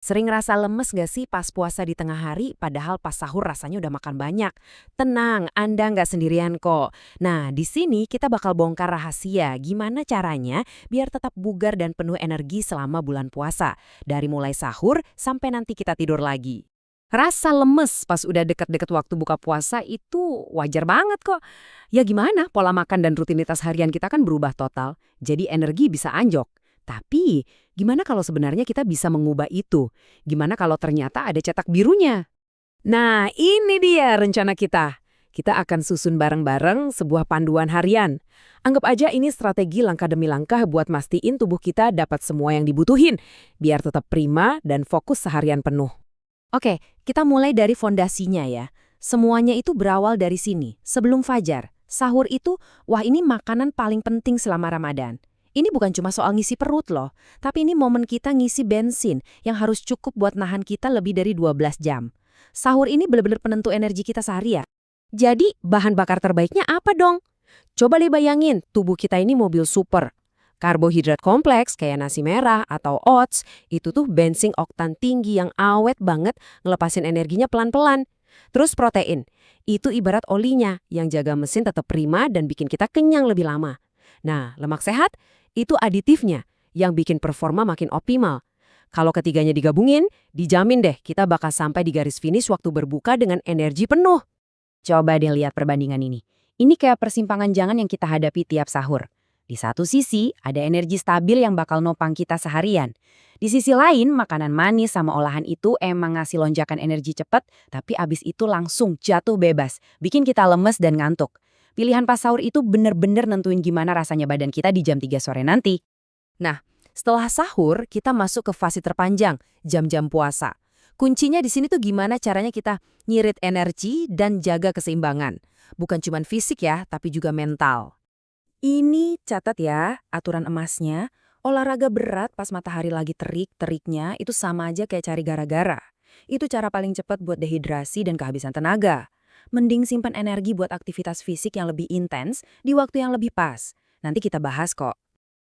Sering ngerasa lemes gak sih pas puasa di tengah hari, padahal pas sahur rasanya udah makan banyak? Tenang, Anda nggak sendirian kok. Nah, di sini kita bakal bongkar rahasia gimana caranya biar tetap bugar dan penuh energi selama bulan puasa. Dari mulai sahur sampai nanti kita tidur lagi. Rasa lemes pas udah deket-deket waktu buka puasa itu wajar banget kok. Ya gimana, pola makan dan rutinitas harian kita kan berubah total, jadi energi bisa anjok. Tapi, gimana kalau sebenarnya kita bisa mengubah itu? Gimana kalau ternyata ada cetak birunya? Nah, ini dia rencana kita. Kita akan susun bareng-bareng sebuah panduan harian. Anggap aja ini strategi langkah demi langkah buat mastiin tubuh kita dapat semua yang dibutuhin, biar tetap prima dan fokus seharian penuh. Oke, kita mulai dari fondasinya ya. Semuanya itu berawal dari sini, sebelum fajar. Sahur itu, wah ini makanan paling penting selama Ramadan. Ini bukan cuma soal ngisi perut loh, tapi ini momen kita ngisi bensin yang harus cukup buat nahan kita lebih dari 12 jam. Sahur ini benar-benar penentu energi kita sehari ya. Jadi, bahan bakar terbaiknya apa dong? Coba deh bayangin, tubuh kita ini mobil super. Karbohidrat kompleks kayak nasi merah atau oats, itu tuh bensin oktan tinggi yang awet banget ngelepasin energinya pelan-pelan. Terus protein, itu ibarat olinya yang jaga mesin tetap prima dan bikin kita kenyang lebih lama. Nah, lemak sehat, itu aditifnya yang bikin performa makin optimal. Kalau ketiganya digabungin, dijamin deh kita bakal sampai di garis finish waktu berbuka dengan energi penuh. Coba deh lihat perbandingan ini. Ini kayak persimpangan jangan yang kita hadapi tiap sahur. Di satu sisi, ada energi stabil yang bakal nopang kita seharian. Di sisi lain, makanan manis sama olahan itu emang ngasih lonjakan energi cepat, tapi abis itu langsung jatuh bebas, bikin kita lemes dan ngantuk. Pilihan pas sahur itu bener-bener nentuin gimana rasanya badan kita di jam 3 sore nanti. Nah, setelah sahur, kita masuk ke fase terpanjang, jam-jam puasa. Kuncinya di sini tuh gimana caranya kita nyirit energi dan jaga keseimbangan. Bukan cuma fisik ya, tapi juga mental. Ini catat ya, aturan emasnya, olahraga berat pas matahari lagi terik-teriknya itu sama aja kayak cari gara-gara. Itu cara paling cepat buat dehidrasi dan kehabisan tenaga. Mending simpan energi buat aktivitas fisik yang lebih intens di waktu yang lebih pas. Nanti kita bahas kok.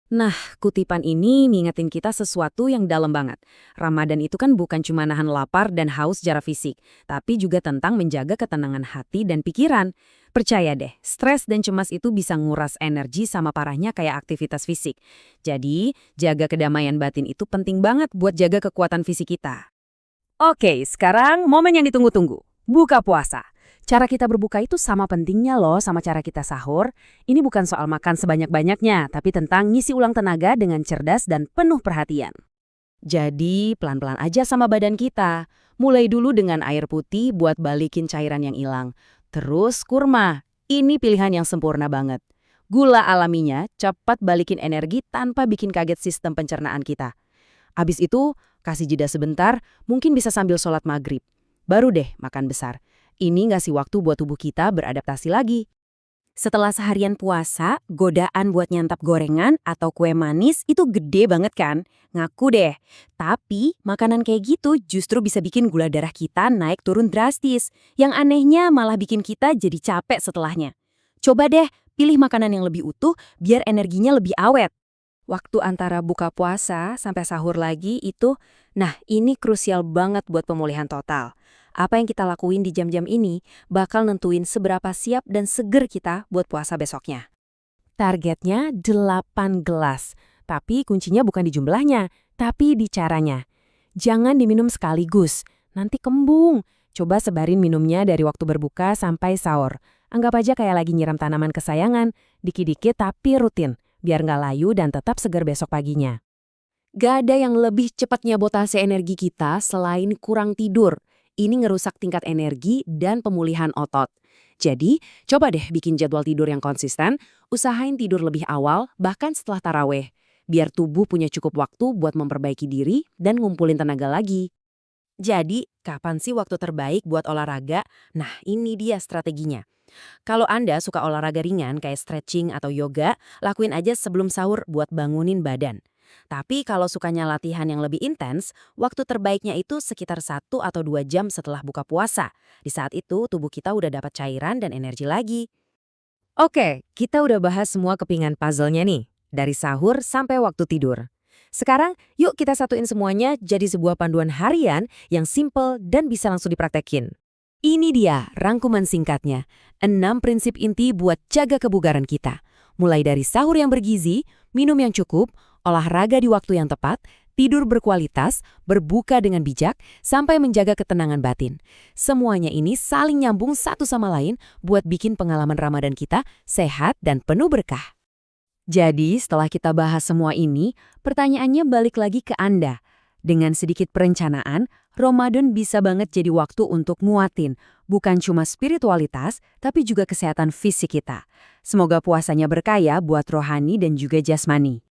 Nah, kutipan ini ngingetin kita sesuatu yang dalam banget. Ramadan itu kan bukan cuma nahan lapar dan haus secara fisik, tapi juga tentang menjaga ketenangan hati dan pikiran. Percaya deh, stres dan cemas itu bisa nguras energi sama parahnya kayak aktivitas fisik. Jadi, jaga kedamaian batin itu penting banget buat jaga kekuatan fisik kita. Oke, sekarang momen yang ditunggu-tunggu. Buka puasa. Cara kita berbuka itu sama pentingnya loh sama cara kita sahur. Ini bukan soal makan sebanyak-banyaknya, tapi tentang ngisi ulang tenaga dengan cerdas dan penuh perhatian. Jadi, pelan-pelan aja sama badan kita. Mulai dulu dengan air putih buat balikin cairan yang hilang. Terus kurma. Ini pilihan yang sempurna banget. Gula alaminya cepat balikin energi tanpa bikin kaget sistem pencernaan kita. Habis itu, kasih jeda sebentar, mungkin bisa sambil sholat maghrib. Baru deh makan besar. Ini ngasih waktu buat tubuh kita beradaptasi lagi. Setelah seharian puasa, godaan buat nyantap gorengan atau kue manis itu gede banget kan? Ngaku deh. Tapi, makanan kayak gitu justru bisa bikin gula darah kita naik turun drastis. Yang anehnya malah bikin kita jadi capek setelahnya. Coba deh, pilih makanan yang lebih utuh biar energinya lebih awet. Waktu antara buka puasa sampai sahur lagi itu, nah ini krusial banget buat pemulihan total. Apa yang kita lakuin di jam-jam ini bakal nentuin seberapa siap dan seger kita buat puasa besoknya. Targetnya 8 gelas, tapi kuncinya bukan di jumlahnya, tapi di caranya. Jangan diminum sekaligus, nanti kembung. Coba sebarin minumnya dari waktu berbuka sampai sahur. Anggap aja kayak lagi nyiram tanaman kesayangan, dikit-dikit tapi rutin, biar nggak layu dan tetap segar besok paginya. Gak ada yang lebih cepat nyabotase energi kita selain kurang tidur. Ini ngerusak tingkat energi dan pemulihan otot. Jadi, coba deh bikin jadwal tidur yang konsisten, usahain tidur lebih awal, bahkan setelah taraweh. Biar tubuh punya cukup waktu buat memperbaiki diri dan ngumpulin tenaga lagi. Jadi, kapan sih waktu terbaik buat olahraga? Nah, ini dia strateginya. Kalau Anda suka olahraga ringan kayak stretching atau yoga, lakuin aja sebelum sahur buat bangunin badan. Tapi kalau sukanya latihan yang lebih intens, waktu terbaiknya itu sekitar 1 atau 2 jam setelah buka puasa. Di saat itu tubuh kita udah dapat cairan dan energi lagi. Oke, kita udah bahas semua kepingan puzzle-nya nih. Dari sahur sampai waktu tidur. Sekarang, yuk kita satuin semuanya jadi sebuah panduan harian yang simple dan bisa langsung dipraktekin. Ini dia rangkuman singkatnya. 6 prinsip inti buat jaga kebugaran kita. Mulai dari sahur yang bergizi, minum yang cukup, olahraga di waktu yang tepat, tidur berkualitas, berbuka dengan bijak, sampai menjaga ketenangan batin. Semuanya ini saling nyambung satu sama lain buat bikin pengalaman Ramadan kita sehat dan penuh berkah. Jadi, setelah kita bahas semua ini, pertanyaannya balik lagi ke Anda. Dengan sedikit perencanaan, Ramadan bisa banget jadi waktu untuk nguatin, bukan cuma spiritualitas, tapi juga kesehatan fisik kita. Semoga puasanya berkah ya buat rohani dan juga jasmani.